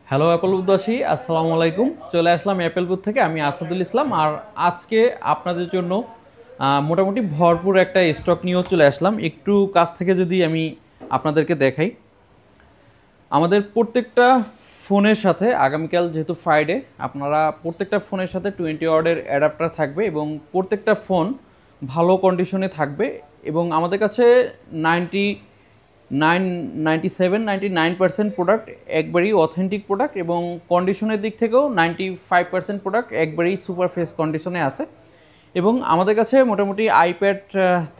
Hello Apple বুথবাসী, আসসালামু আলাইকুম। চলে আসলাম অ্যাপল বুথ থেকে, আমি আসাদুল ইসলাম। আর আজকে আপনাদের জন্য মোটামুটি ভরপুর একটা স্টক নিয়েও চলে আসলাম। একটু কাছ থেকে যদি আমি আপনাদেরকে দেখাই, আমাদের প্রত্যেকটা ফোনের সাথে আগামীকাল যেহেতু ফ্রাইডে, আপনারা প্রত্যেকটা ফোনের সাথে 20 ওয়াটের অ্যাডাপ্টার থাকবে এবং প্রত্যেকটা ফোন ভালো কন্ডিশনে থাকবে। এবং আমাদের কাছে 97-99% প্রোডাক্ট একবারই অথেন্টিক প্রোডাক্ট, এবং কন্ডিশনের দিক থেকেও 95% প্রোডাক্ট একবারই সুপার ফ্রেশ কন্ডিশনে আছে। এবং আমাদের কাছে মোটামুটি আইপ্যাড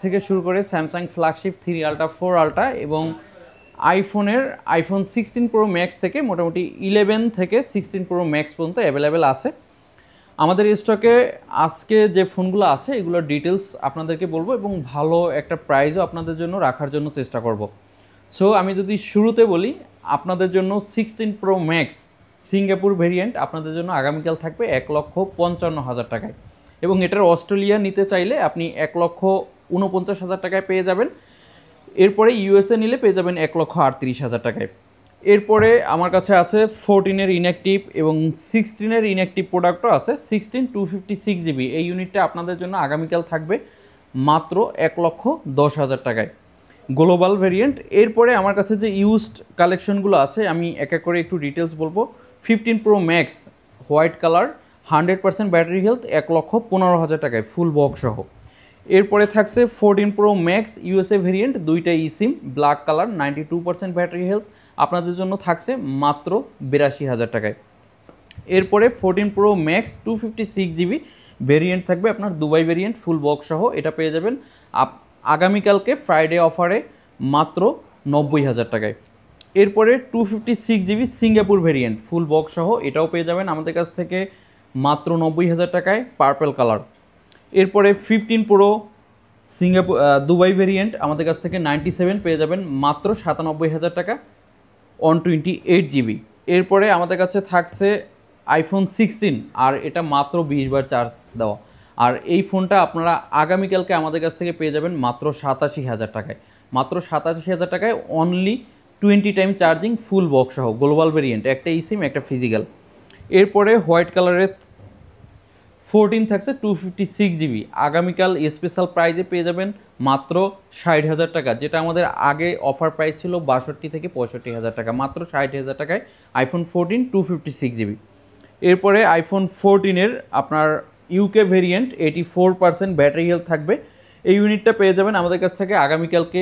থেকে শুরু করে স্যামসাং ফ্ল্যাগশিপ 3 আলট্রা, 4 আলট্রা এবং আইফোন 16 প্রো ম্যাক্স থেকে মোটামুটি 11 থেকে 16 প্রো ম্যাক্স পর্যন্ত অ্যাভেলেবেল আছে আমাদের স্টকে। আজকে যে ফোনগুলো আছে এগুলোর ডিটেলস আপনাদেরকে বলবো এবং ভালো একটা প্রাইসও আপনাদের জন্য রাখার জন্য চেষ্টা করব। সো আমি যদি শুরুতে বলি, আপনাদের জন্য 16 প্রো ম্যাক্স সিঙ্গাপুর ভেরিয়েন্ট আপনাদের জন্য আগামীকাল থাকবে 1,55,000 টাকায়, এবং এটার অস্ট্রেলিয়া নিতে চাইলে আপনি 1,49,000 টাকায় পেয়ে যাবেন। এরপরে ইউএসএ নিলে পেয়ে যাবেন 1,38,000 টাকায়। এরপরে আমার কাছে আছে 14-এর ইনঅ্যাক্টিভ এবং 16-এর ইনঅ্যাক্টিভ প্রোডাক্টও আছে। 16 256 জিবি এই ইউনিটটা আপনাদের জন্য আগামীকাল থাকবে মাত্র 1,10,000 টাকায়, গ্লোবাল ভেরিয়েন্ট। এরপরে আমার কাছে যে ইউজড কালেকশনগুলো আছে আমি এক এক করে একটু ডিটেলস বলবো। 15 pro max white colour 100% battery health 1,15,000 টাকায় ফুল বক্স সহ। এরপরে থাকছে 14 প্রো ম্যাক্স ইউএসএ ভেরিয়েন্ট, দুইটা eSIM, black colour, 92% battery health আপনাদের জন্য থাকছে মাত্র 82,000 টাকায়। এরপরে 14 প্রো ম্যাক্স 256 জিবি ভেরিয়েন্ট থাকবে আপনার দুবাই ভেরিয়েন্ট ফুল বক্স সহ, এটা পেয়ে যাবেন আগামীকালকে ফ্রাইডে অফারে মাত্র 90,000 টাকায়। এরপরে 256 GB Singapore variant full box সহ, এটাও পেয়ে যাবেন আমাদের কাছ থেকে মাত্র 90,000 টাকায়, পার্পল কালার। এরপরে 15 প্রো সিঙ্গাপুর দুবাই ভেরিয়েন্ট আমাদের কাছ থেকে 97 পেয়ে যাবেন মাত্র 97,000 টাকা, 128 জিবি। এরপরে আমাদের কাছে থাকছে আইফোন 16, আর এটা মাত্র 20 বার চার্জ দেওয়া। আর এই ফোনটা আপনারা আগামীকালকে আমাদের কাছ থেকে পেয়ে যাবেন মাত্র 87,000 টাকায়, মাত্র 87,000 টাকায়, only 20 time charging full box সহ, গ্লোবাল ভেরিয়েন্ট, একটা ইসিম একটা ফিজিক্যাল। এরপরে হোয়াইট কালারের 14 থাকছে 256 জিবি, আগামীকাল স্পেশাল প্রাইজে পেয়ে যাবেন মাত্র 60,000 টাকা, যেটা আমাদের আগে অফার প্রাইস ছিল 62 থেকে 65,000 টাকা, মাত্র 60,000 টাকায় আইফোন 14 256 জিবি। এরপরে আইফোন 14-এর আপনার ইউকে ভেরিয়েন্ট 84% ব্যাটারি হেলথ থাকবে, এই ইউনিটটা পেয়ে যাবেন আমাদের কাছ থেকে আগামীকালকে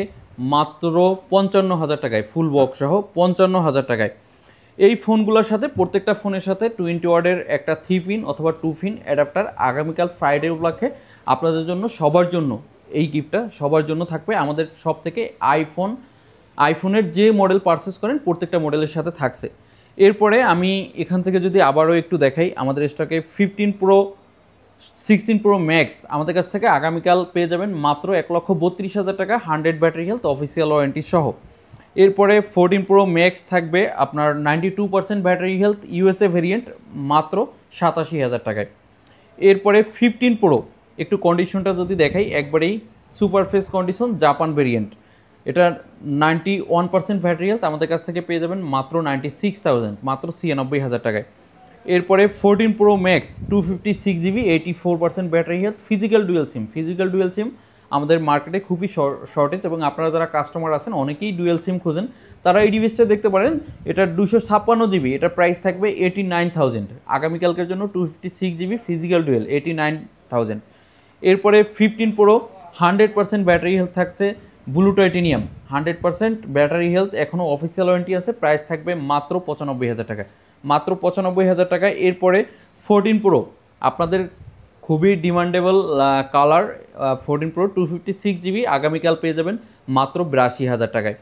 মাত্র 55,000 টাকায় ফুল বক্স সহ, 55,000 টাকায়। এই ফোনগুলোর সাথে প্রত্যেকটা ফোনের সাথে 20 ওয়াটের একটা 3 পিন অথবা 2 পিন অ্যাডাপ্টার আগামীকাল ফ্রাইডে উপলক্ষে আপনাদের জন্য, সবার জন্য এই গিফটটা সবার জন্য থাকবে আমাদের সব থেকে। আইফোনের যে মডেল পারচেস করেন প্রত্যেকটা মডেলের সাথে থাকছে। এরপরে আমি এখান থেকে যদি আবারও একটু দেখাই, আমাদের স্টকে 15 প্রো 16 প্রো ম্যাক্স আমাদের কাছ থেকে আগামীকাল পেয়ে যাবেন মাত্র 1,32,000 টাকা, 100 ব্যাটারি হেলথ অফিসিয়াল ওয়ারেন্টি সহ। এরপরে 14 প্রো ম্যাক্স থাকবে আপনার 92% ব্যাটারি হেলথ ইউএসএ ভেরিয়েন্ট মাত্র 87,000 টাকায়। এরপরে 15 প্রো একটু কন্ডিশনটা যদি দেখাই, একবারেই super fresh condition Japan variant, এটা 91% ব্যাটারি হেলথ আমাদের কাছ থেকে পেয়ে যাবেন মাত্র 96,000, মাত্র 96,000 টাকায়। এরপরে 14 pro max 256 GB 84% battery health physical dual SIM আমাদের মার্কেটে খুবই শর্টেজ, এবং আপনারা যারা কাস্টমার আছেন অনেকেই ডুয়েল সিম খোঁজেন, তারা এই ডিভাইসটা দেখতে পারেন। এটা 256 জিবি, এটার প্রাইস থাকবে 89,000, আগামীকালকের জন্য 256 জিবি ফিজিক্যাল ডুয়েল 89,000। এরপরে 15 প্রো 100% ব্যাটারি হেলথ থাকছে, ব্লু টাইটেনিয়াম 100% ব্যাটারি হেলথ, এখনও অফিসিয়াল ওয়ারেন্টি আছে, প্রাইস থাকবে মাত্র 95,000 টাকা, মাত্র 95,000 টাকায়। এরপরে 14 প্রো আপনাদের খুবই ডিমান্ডেবল কালার 14 প্রো 256 জিবি আগামীকাল পেয়ে যাবেন মাত্র 82,000 টাকায়।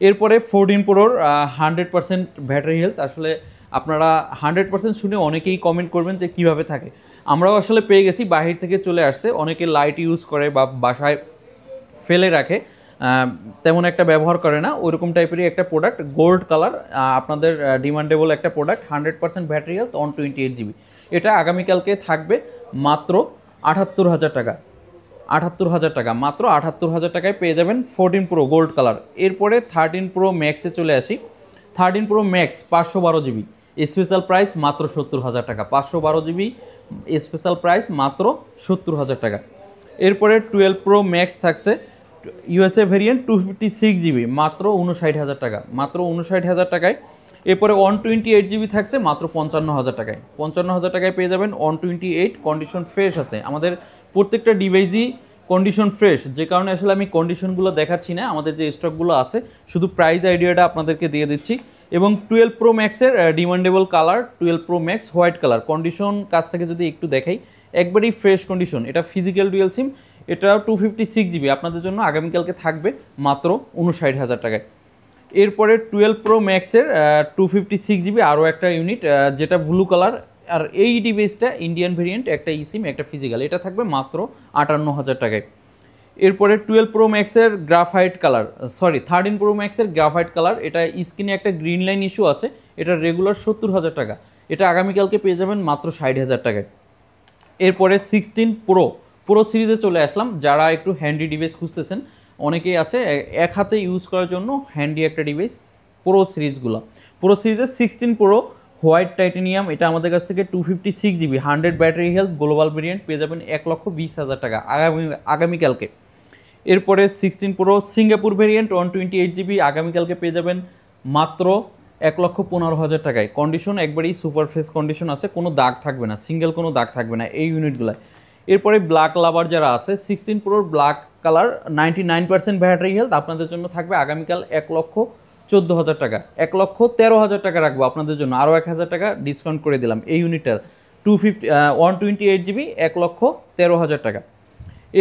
এরপরে 14 প্রোর 100% ব্যাটারি হেলথ, আসলে আপনারা 100% শুনে অনেকেই কমেন্ট করবেন যে কিভাবে থাকে, আমরাও আসলে পেয়ে গেছি, বাহির থেকে চলে আসছে, অনেকে লাইট ইউজ করে বা বাসায় ফেলে রাখে, তেমন একটা ব্যবহার করে না, ওইরকম টাইপেরই একটা প্রোডাক্ট, গোল্ড কালার, আপনাদের ডিমান্ডেবল একটা প্রোডাক্ট, 100% ব্যাটারি হেলথ 128 জিবি, এটা আগামীকালকে থাকবে মাত্র 78,000 টাকা, 78,000 টাকা, মাত্র 78,000 টাকায় পেয়ে যাবেন 14 প্রো গোল্ড কালার। এরপরে 13 প্রো ম্যাক্সে চলে আসি। 13 pro max 512 GB, special price মাত্র 70,000 টাকা। 512 জিবি স্পেশাল প্রাইস মাত্র 70,000 টাকা। এরপরে 12 প্রো ম্যাক্স থাকছে ইউএসএ ভেরিয়েন্ট 256 জিবি মাত্র 59,000 টাকা, মাত্র 59,000 টাকায়। এরপরে 128 জিবি থাকছে মাত্র 55,000 টাকায়। 55,000 টাকায় পেয়ে যাবেন 128, কন্ডিশন ফ্রেশ আছে। আমাদের প্রত্যেকটা ডিভাইসই কন্ডিশন ফ্রেশ, যে কারণে আসলে আমি কন্ডিশনগুলো দেখাচ্ছি না, আমাদের যে স্টকগুলো আছে শুধু প্রাইস আইডিয়াটা আপনাদেরকে দিয়ে দিচ্ছি। এবং 12 প্রো ম্যাক্সের demandable colour 12 pro max white colour, condition কাছ থেকে যদি একটু দেখাই একবারেই ফ্রেশ কন্ডিশন। এটা ফিজিক্যাল ডুয়েল সিম, এটা 256 জিবি আপনাদের জন্য আগামীকালকে থাকবে মাত্র 59,000 টাকায়। এরপরে 12 প্রো ম্যাক্সের 256 জিবি আরও একটা ইউনিট যেটা ব্লু কালার, আর এই ডিভাইসটা ইন্ডিয়ান ভেরিয়েন্ট, একটা ইসিম একটা ফিজিক্যাল, এটা থাকবে মাত্র 58,000 টাকায়। এরপরে 12 প্রো ম্যাক্সের গ্রাফাইট কালার, 13 প্রো ম্যাক্সের গ্রাফাইট কালার, এটা স্ক্রিনে একটা গ্রিন লাইন ইস্যু আছে, এটা রেগুলার 70,000 টাকা, এটা আগামীকালকে পেয়ে যাবেন মাত্র 60,000 টাকায়। এরপরে 16 প্রো সিরিজে চলে আসলাম। যারা একটু হ্যান্ডি ডিভাইস খুঁজতেছেন, অনেকেই আছে এক হাতে ইউজ করার জন্য হ্যান্ডি একটা ডিভাইস, প্রো সিরিজের 16 প্রো হোয়াইট টাইটেনিয়াম, এটা আমাদের কাছ থেকে 256 GB 100 battery health global variant পেয়ে যাবেন 1,20,000 টাকা আগামীকালকে। এরপরে 16 প্রো সিঙ্গাপুর ভেরিয়েন্ট 128 জিবি আগামীকালকে পেয়ে যাবেন মাত্র 1,15,000 টাকায়। কন্ডিশন একবারেই সুপার ফ্রেশ কন্ডিশন আছে, কোনো দাগ থাকবে না, সিঙ্গেল কোনো দাগ থাকবে না এই ইউনিটগুলোয়। এরপরে ব্ল্যাক লাভার যারা আছে, 16 প্রোর ব্ল্যাক কালার 99% ব্যাটারি হেলথ আপনাদের জন্য থাকবে আগামীকাল 1,14,000 টাকা, 1,13,000 টাকা রাখবো আপনাদের জন্য, আরও 1,000 টাকা ডিসকাউন্ট করে দিলাম এই ইউনিটটার 128 জিবি 1,13,000 টাকা।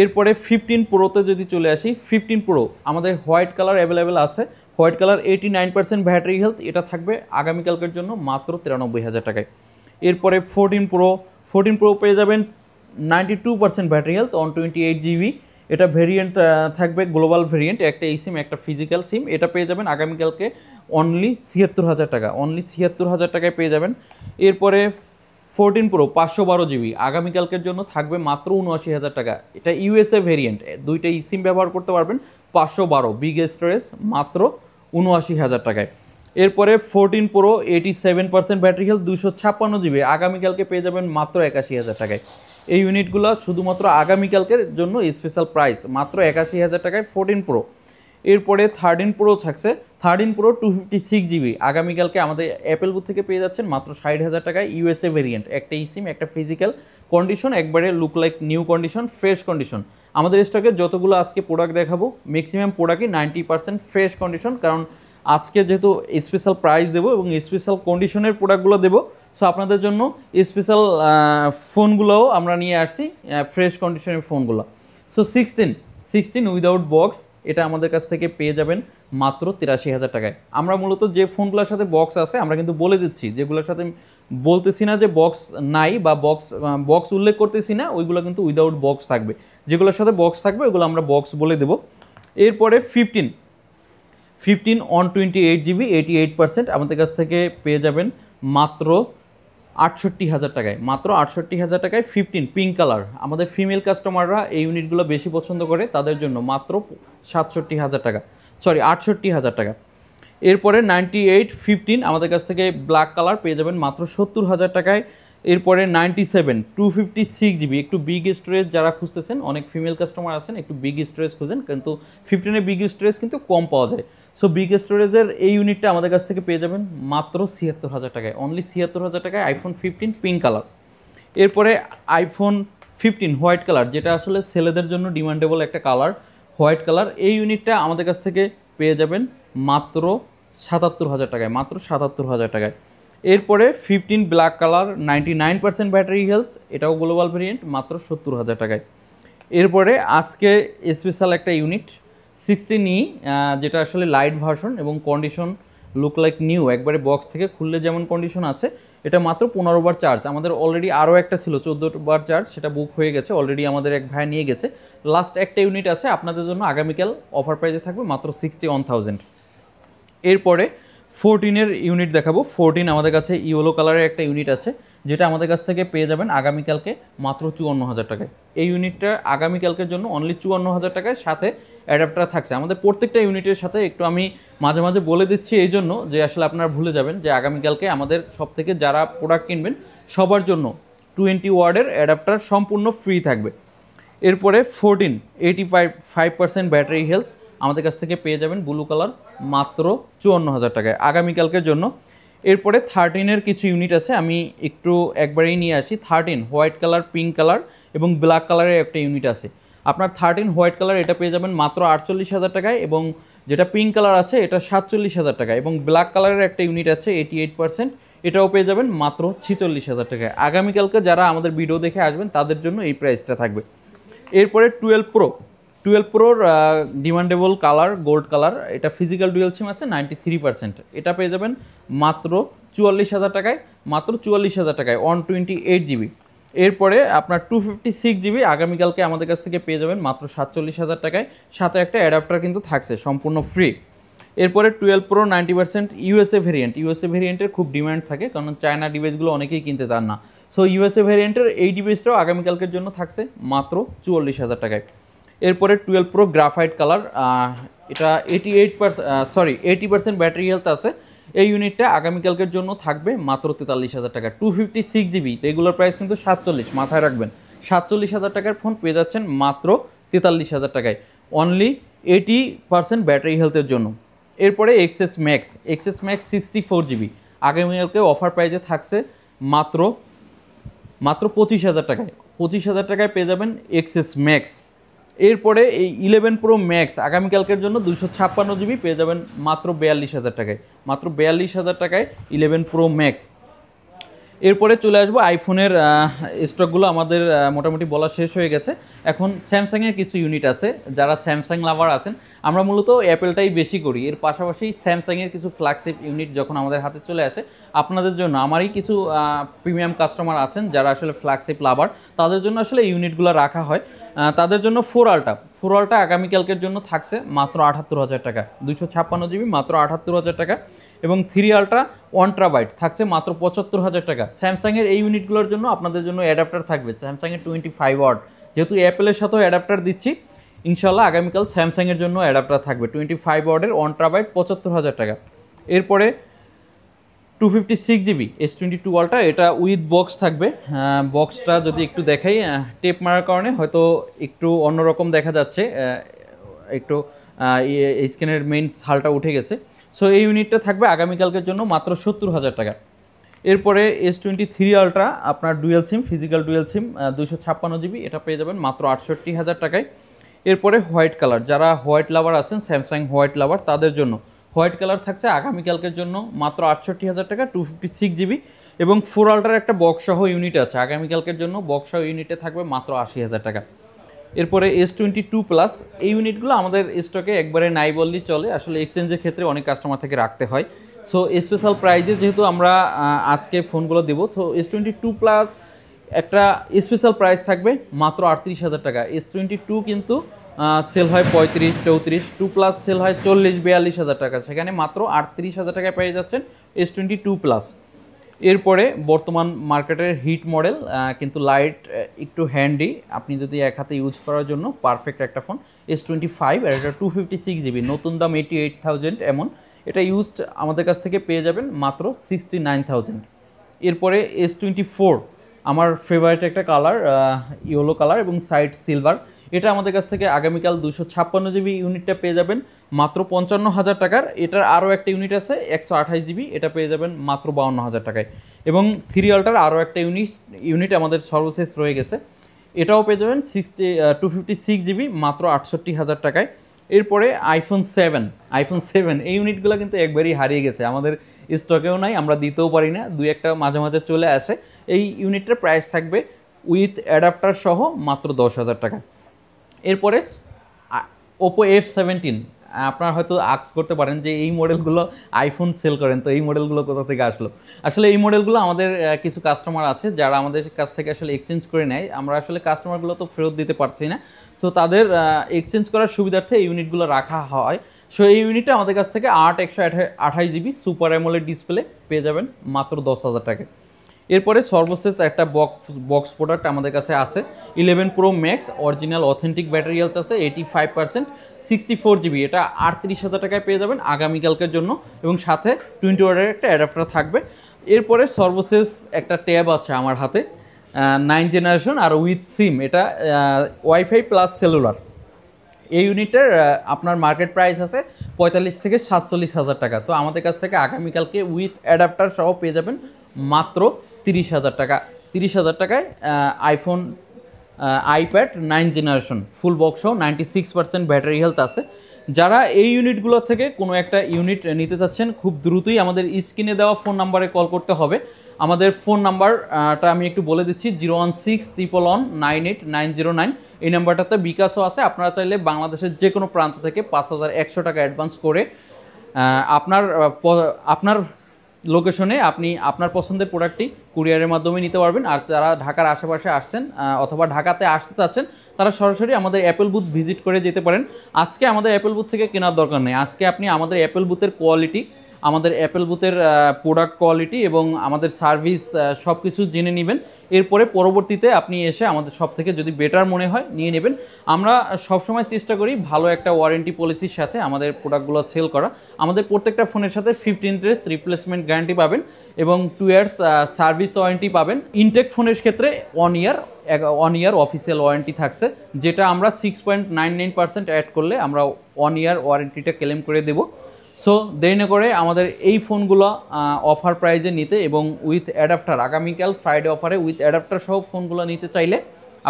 এরপরে 15 প্রোতে যদি চলে আসি, 15 প্রো আমাদের হোয়াইট কালার অ্যাভেলেবেল আছে, হোয়াইট কালার 89% ব্যাটারি হেলথ, এটা থাকবে আগামীকালকের জন্য মাত্র 93,000 টাকায়। এরপরে 14 প্রো পেয়ে যাবেন 92% ব্যাটারি হেলথ 128 জিবি, এটা ভেরিয়েন্ট থাকবে গ্লোবাল ভেরিয়েন্ট, একটা এই সিম একটা ফিজিক্যাল সিম, এটা পেয়ে যাবেন আগামীকালকে অনলি 76,000 টাকা, অনলি 76,000 টাকায় পেয়ে যাবেন। এরপরে 14 প্রো 512 জিবি আগামীকালকের জন্য থাকবে মাত্র 79,000 টাকা, এটা ইউএসএ ভেরিয়েন্ট, দুইটা ই সিম ব্যবহার করতে পারবেন, 512 বিগ স্টোরেজ মাত্র 79,000 টাকায়। এরপরে 14 প্রো 87% ব্যাটারি হেলথ 256 জিবি আগামীকালকে পেয়ে যাবেন মাত্র 81,000 টাকায়। এই ইউনিটগুলো শুধুমাত্র আগামীকালকের জন্য স্পেশাল প্রাইস মাত্র 81,000 টাকায় 14 প্রো। এরপরে 13 প্রো থাকছে, 13 প্রো 256 জিবি আগামীকালকে আমাদের অ্যাপেল বুথ থেকে পেয়ে যাচ্ছেন মাত্র 60,000 টাকায়, ইউএসএ ভেরিয়েন্ট, একটা ইসিম একটা ফিজিক্যাল, কন্ডিশন একবারে look like new condition, fresh condition. আমাদের স্টকে যতগুলো আজকে প্রোডাক্ট দেখাবো ম্যাক্সিমাম প্রোডাক্টই 90% ফ্রেশ কন্ডিশন, কারণ আজকে যেহেতু স্পেশাল প্রাইস দেবো এবং স্পেশাল কন্ডিশনের প্রোডাক্টগুলো দেবো, সো আপনাদের জন্য স্পেশাল ফোনগুলোও আমরা নিয়ে আসছি, ফ্রেশ কন্ডিশনের ফোনগুলো। সো 16 উইদাউট বক্স, এটা আমাদের কাছ থেকে পেয়ে যাবেন মাত্র 83,000 টাকায়। আমরা মূলত যে ফোনগুলোর সাথে বক্স আছে আমরা কিন্তু বলে দিচ্ছি, যেগুলোর সাথে বলতেছি না যে বক্স নাই বা বক্স উল্লেখ করতেছি না, ওইগুলো কিন্তু উইদাউট বক্স থাকবে, যেগুলোর সাথে বক্স থাকবে ওগুলো আমরা বক্স বলে দেবো। এরপরে 15 128 জিবি 88% আমাদের কাছ থেকে পেয়ে যাবেন মাত্র 68,000 টাকায়, মাত্র 68,000 টাকায় 15 পিঙ্ক কালার। আমাদের ফিমেল কাস্টমাররা এই ইউনিটগুলো বেশি পছন্দ করে, তাদের জন্য মাত্র 68,000 টাকা। এরপরে 98 আমাদের কাছ থেকে ব্ল্যাক কালার পেয়ে যাবেন মাত্র 70,000 টাকায়। এরপরে 97 256 জিবি, একটু বিগ স্টোরেজ যারা খুঁজতেছেন, অনেক ফিমেল কাস্টমার আছেন একটু বিগ স্টোরেজ খুঁজেন, কিন্তু 15-এ বিগ স্টোরেজ কিন্তু কম পাওয়া যায়। সো বিগ স্টোরেজের এই ইউনিটটা আমাদের কাছ থেকে পেয়ে যাবেন মাত্র 76,000 টাকায়, অনলি 76,000 টাকায় আইফোন 15 পিঙ্ক কালার। এরপরে আইফোন 15 হোয়াইট কালার, যেটা আসলে ছেলেদের জন্য ডিমান্ডেবল একটা কালার, হোয়াইট কালার, এই ইউনিটটা আমাদের কাছ থেকে পেয়ে যাবেন মাত্র 77,000 টাকায়, মাত্র 77,000 টাকায়। এরপরে 15 ব্ল্যাক কালার 99% ব্যাটারি হেলথ, এটাও গ্লোবাল ভেরিয়েন্ট, মাত্র 70,000 টাকায়। এরপরে আজকে স্পেশাল একটা ইউনিট 16E, যেটা আসলে লাইট ভার্সন এবং কন্ডিশন লুক লাইক নিউ, একবারে বক্স থেকে খুললে যেমন কন্ডিশন আছে, এটা মাত্র 15 বার চার্জ। আমাদের অলরেডি আরও একটা ছিল 14 বার চার্জ, সেটা বুক হয়ে গেছে অলরেডি, আমাদের এক ভাই নিয়ে গেছে, লাস্ট একটা ইউনিট আছে আপনাদের জন্য, আগামীকাল অফার প্রাইসে থাকবে মাত্র 61,000। এরপরে 14-এর ইউনিট দেখাবো। 14 আমাদের কাছে ইয়েলো কালারের একটা ইউনিট আছে, যেটা আমাদের কাছ থেকে পেয়ে যাবেন আগামীকালকে মাত্র 54,000 টাকায়। এই ইউনিটটা আগামীকালকের জন্য অনলি 54,000 টাকায়, সাথে অ্যাডাপ্টার থাকছে। আমাদের প্রত্যেকটা ইউনিটের সাথে একটু আমি মাঝে মাঝে বলে দিচ্ছি এই জন্য যে আসলে আপনারা ভুলে যাবেন যে আগামীকালকে আমাদের সব থেকে যারা প্রোডাক্ট কিনবেন সবার জন্য 20 ওয়ার্ডের অ্যাডাপ্টার সম্পূর্ণ ফ্রি থাকবে। এরপরে 14 85% ব্যাটারি হেলথ আমাদের কাছ থেকে পেয়ে যাবেন ব্লু কালার মাত্র 54,000 টাকায় আগামীকালকের জন্য। এরপরে 13-এর কিছু ইউনিট আছে, আমি একটু একবারেই নিয়ে আসি। 13 হোয়াইট কালার, পিঙ্ক কালার এবং ব্ল্যাক কালারের একটা ইউনিট আছে। আপনার 13 হোয়াইট কালার এটা পেয়ে যাবেন মাত্র 48,000 টাকায়, এবং যেটা পিঙ্ক কালার আছে এটা 47,000 টাকায়, এবং ব্ল্যাক কালারের একটা ইউনিট আছে 88%, এটাও পেয়ে যাবেন মাত্র 46,000 টাকায়। আগামীকালকে যারা আমাদের ভিডিও দেখে আসবেন তাদের জন্য এই প্রাইসটা থাকবে। এরপরে 12 প্রোর ডিমান্ডেবল কালার গোল্ড কালার, এটা ফিজিক্যাল ডুয়েল সিম আছে 93%, এটা পেয়ে যাবেন মাত্র 44,000 টাকায়, মাত্র 44,000 টাকায় 128 জিবি। এরপরে আপনার 256 জিবি আগামীকালকে আমাদের কাছ থেকে পেয়ে যাবেন মাত্র 47,000 টাকায়, সাথে একটা অ্যাডাপ্টার কিন্তু থাকছে সম্পূর্ণ ফ্রি। এরপরে 12 প্রো 90% ইউএসএ ভেরিয়েন্টের খুব ডিমান্ড থাকে, কারণ চায়না ডিভাইসগুলো অনেকেই কিনতে চান না। সো ইউএসএ ভেরিয়েন্টের এই ডিভাইসটাও আগামীকালকের জন্য থাকছে মাত্র 44,000 টাকায়। এরপরে 12 প্রো গ্রাফাইট কালার, এটা 80% ব্যাটারি হেলথ আছে। এই ইউনিটটা আগামীকালকের জন্য থাকবে মাত্র 43,000 টাকা। 256 জিবি, রেগুলার প্রাইস কিন্তু 47, মাথায় রাখবেন। 47,000 টাকার ফোন পেয়ে যাচ্ছেন মাত্র 43,000 টাকায়, অনলি 80% ব্যাটারি হেলথের জন্য। এরপরে এক্সএস ম্যাক্স 64 জিবি আগামীকালকে অফার প্রাইসে থাকছে মাত্র 25,000 টাকায়। 25,000 টাকায় পেয়ে যাবেন এক্সএস ম্যাক্স। এরপরে এই 11 প্রো ম্যাক্স আগামীকালকের জন্য 256 জিবি পেয়ে যাবেন মাত্র 42,000 টাকায়, মাত্র 42,000 টাকায় 11 প্রো ম্যাক্স। এরপরে চলে আসবো আইফোনের স্টকগুলো আমাদের মোটামুটি বলা শেষ হয়ে গেছে। এখন স্যামসাংয়ের কিছু ইউনিট আছে, যারা স্যামসাং লাভার আছেন, আমরা মূলত অ্যাপেলটাই বেশি করি, এর পাশাপাশি স্যামসাংয়ের কিছু ফ্ল্যাগশিপ ইউনিট যখন আমাদের হাতে চলে আসে আপনাদের জন্য, আমারই কিছু প্রিমিয়াম কাস্টমার আছেন যারা আসলে ফ্ল্যাগশিপ লাভার, তাদের জন্য আসলে ইউনিটগুলো রাখা হয়। তাদের জন্য 4 আলট্রা আগামীকালকের জন্য থাকছে মাত্র 78,000 টাকা, 256 জিবি মাত্র 78,000 টাকা, এবং 3 আলট্রা 1 টেরাবাইট থাকছে মাত্র 75,000 টাকা। স্যামসাংয়ের এই ইউনিটগুলোর জন্য আপনাদের জন্য অ্যাডাপ্টার থাকবে স্যামসাংয়ের 25 ওয়াট, যেহেতু অ্যাপেলের সাথেও অ্যাডাপ্টার দিচ্ছি, ইনশাল্লাহ আগামীকাল স্যামসাংয়ের জন্য অ্যাডাপ্টার থাকবে 25 ওয়াটের 1 টেরাবাইট 75,000 টাকা। এরপরে 256 জিবি S22 আলট্রা, এটা উইথ বক্স থাকবে। বক্সটা যদি একটু দেখাই, টেপ মারার কারণে হয়তো একটু অন্যরকম দেখা যাচ্ছে, একটু স্ক্রিনের মেইন হালটা উঠে গেছে। সো এই ইউনিটটা থাকবে আগামীকালকের জন্য মাত্র 70,000 টাকা। এরপরে S23 আলট্রা আপনার ডুয়েল সিম, ফিজিক্যাল ডুয়েল সিম 256 জিবি, এটা পেয়ে যাবেন মাত্র 68,000 টাকায়। এরপরে হোয়াইট কালার, যারা হোয়াইট লাভার আছেন স্যামসাং হোয়াইট লাভার, তাদের জন্য হোয়াইট কালার থাকছে আগামীকালকের জন্য মাত্র 68,000 টাকা, 256 জিবি, এবং 4 আলট্রার একটা বক্স সহ ইউনিট আছে আগামীকালকের জন্য, বক্স সহ ইউনিটে থাকবে মাত্র 80,000 টাকা। এরপরে S22 প্লাস, এই ইউনিটগুলো আমাদের স্টকে একবারে নাই বললেই চলে, আসলে এক্সচেঞ্জের ক্ষেত্রে অনেক কাস্টমার থেকে রাখতে হয়। সো স্পেশাল প্রাইজে যেহেতু আমরা আজকে ফোনগুলো দেবো, তো S22 প্লাস একটা স্পেশাল প্রাইস থাকবে মাত্র 38,000 টাকা। S22 কিন্তু সেল হয় 35, 34, 2 প্লাস সেল হয় 40-42,000 টাকা, সেখানে মাত্র 38,000 টাকায় পেয়ে যাচ্ছেন S22 প্লাস। এরপরে বর্তমান মার্কেটের হিট মডেল, কিন্তু লাইট, একটু হ্যান্ডি, আপনি যদি এক হাতে ইউজ করার জন্য পারফেক্ট একটা ফোন S25, আর এটা 256 জিবি, নতুন দাম 88,000 এমন, এটা ইউজড আমাদের কাছ থেকে পেয়ে যাবেন মাত্র 69,000। এরপরে S24 আমার ফেভারিট একটা কালার, ইয়েলো কালার এবং সাইড সিলভার, এটা আমাদের কাছ থেকে আগামীকাল 256 জিবি ইউনিটটা পেয়ে যাবেন মাত্র 55,000 টাকার। এটার আরও একটা ইউনিট আছে 128 জিবি, এটা পেয়ে যাবেন মাত্র 52,000 টাকায়। এবং 3 আলট্রার আরও একটা ইউনিট আমাদের সর্বশেষ রয়ে গেছে, এটাও পেয়ে যাবেন 256 জিবি মাত্র 68,000 টাকায়। এরপরে আইফোন 7 এই ইউনিটগুলো কিন্তু একবারই হারিয়ে গেছে, আমাদের স্টকেও নাই, আমরা দিতেও পারি না, দুই একটা মাঝে মাঝে চলে আসে। এই ইউনিটটার প্রাইস থাকবে উইথ অ্যাডাপ্টার সহ মাত্র 10,000 টাকা। এরপরে ওপো F17, আপনারা হয়তো আস্ক করতে পারেন যে এই মডেলগুলো আইফোন সেল করেন, তো এই মডেলগুলো কোথা থেকে আসলো? আসলে এই মডেলগুলো আমাদের কিছু কাস্টমার আছে যারা আমাদের কাছ থেকে আসলে এক্সচেঞ্জ করে নেয়, আমরা আসলে কাস্টমারগুলো তো ফেরত দিতে পারছি না, তো তাদের এক্সচেঞ্জ করার সুবিধার্থে এই ইউনিটগুলো রাখা হয়। সো এই ইউনিটটা আমাদের কাছ থেকে 8/128 জিবি সুপার অ্যামোলেড ডিসপ্লে পেয়ে যাবেন মাত্র 10,000 টাকায়। এরপরে সর্বশেষ একটা বক্স প্রোডাক্ট আমাদের কাছে আছে 11 Pro Max অরিজিনাল অথেন্টিক ব্যাটারিয়ালস আছে 85%, 64 GB। এটা 38,000 টাকায় পেয়ে যাবেন আগামীকালকের জন্য, এবং সাথে 20 ওয়াটের একটা অ্যাডাপ্টার থাকবে। এরপরে সর্বশেষ একটা ট্যাব আছে আমার হাতে 9 জেনারেশন আর উইথ সিম, এটা ওয়াইফাই প্লাস সেলুলার। এই ইউনিটের আপনার মার্কেট প্রাইস আছে 45 থেকে 47,000 টাকা। তো আমাদের কাছ থেকে আগামীকালকে উইথ অ্যাডাপ্টার সহ পেয়ে যাবেন মাত্র 30,000 টাকা। 30,000 টাকায় iPhone iPad 9 generation full box সহ 96% ব্যাটারি হেলথ আছে। যারা এই ইউনিটগুলো থেকে কোনো একটা ইউনিট নিতে চাচ্ছেন খুব দ্রুতই আমাদের স্ক্রিনে দেওয়া ফোন নাম্বারে কল করতে হবে। আমাদের ফোন নাম্বারটা আমি একটু বলে দিচ্ছি 01611989909। এই নাম্বারটাতে বিকাশও আছে। আপনারা চাইলে বাংলাদেশের যে কোনো প্রান্ত থেকে 5,100 টাকা অ্যাডভান্স করে আপনার লোকেশনে আপনি আপনার পছন্দের প্রোডাক্টটি কুরিয়ারের মাধ্যমে নিতে পারবেন। আর যারা ঢাকার আশেপাশে আসছেন অথবা ঢাকাতে আসতে চাচ্ছেন তারা সরাসরি আমাদের অ্যাপেল বুথ ভিজিট করে যেতে পারেন। আজকে আমাদের অ্যাপেল বুথ থেকে কেনার দরকার নেই। আজকে আপনি আমাদের অ্যাপেল বুথের কোয়ালিটি, আমাদের অ্যাপেল বুথের প্রোডাক্ট কোয়ালিটি এবং আমাদের সার্ভিস সব কিছু জেনে নেবেন। এরপরে পরবর্তীতে আপনি এসে আমাদের সব থেকে যদি বেটার মনে হয় নিয়ে নেবেন। আমরা সবসময় চেষ্টা করি ভালো একটা ওয়ারেন্টি পলিসির সাথে আমাদের প্রোডাক্টগুলো সেল করা। আমাদের প্রত্যেকটা ফোনের সাথে 15 days রিপ্লেসমেন্ট গ্যারান্টি পাবেন এবং 2 years সার্ভিস ওয়ারেন্টি পাবেন। ইনটেক ফোনের ক্ষেত্রে 1 year অফিসিয়াল ওয়ারেন্টি থাকছে, যেটা আমরা 6.99% অ্যাড করলে আমরা 1 year ওয়ারেন্টিটা ক্লেম করে দেবো। সো দেরি না করে আমাদের এই ফোনগুলো অফার প্রাইজে নিতে এবং উইথ অ্যাডাপ্টার, আগামীকাল ফ্রাইডে অফারে উইথ অ্যাডাপ্টার সহ ফোনগুলো নিতে চাইলে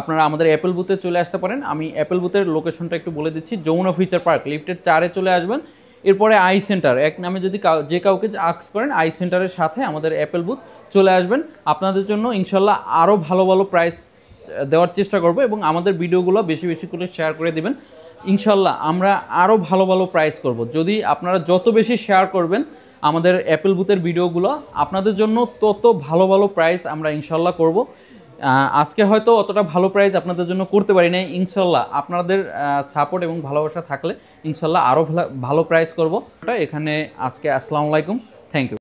আপনারা আমাদের অ্যাপেল বুথে চলে আসতে পারেন। আমি অ্যাপেল বুথের লোকেশনটা একটু বলে দিচ্ছি, যমুনা ফিউচার পার্ক লিফটের 4-এ চলে আসবেন। এরপরে আই সেন্টার এক নামে যদি যে কাউকে আস্ক করেন আই সেন্টারের সাথে আমাদের অ্যাপেল বুথ চলে আসবেন। আপনাদের জন্য ইনশাল্লাহ আরও ভালো ভালো প্রাইস দেওয়ার চেষ্টা করব এবং আমাদের ভিডিওগুলো বেশি বেশি করে শেয়ার করে দেবেন। ইনশাল্লাহ আমরা আরও ভালো ভালো প্রাইস করব। যদি আপনারা যত বেশি শেয়ার করবেন আমাদের অ্যাপেল বুথের ভিডিওগুলো, আপনাদের জন্য তত ভালো ভালো প্রাইস আমরা ইনশাল্লাহ করব। আজকে হয়তো অতটা ভালো প্রাইস আপনাদের জন্য করতে পারি না, ইনশাল্লাহ আপনাদের সাপোর্ট এবং ভালোবাসা থাকলে ইনশাল্লাহ আরও ভালো প্রাইস করব। এখানে আজকে আসসালামু আলাইকুম, থ্যাংক ইউ।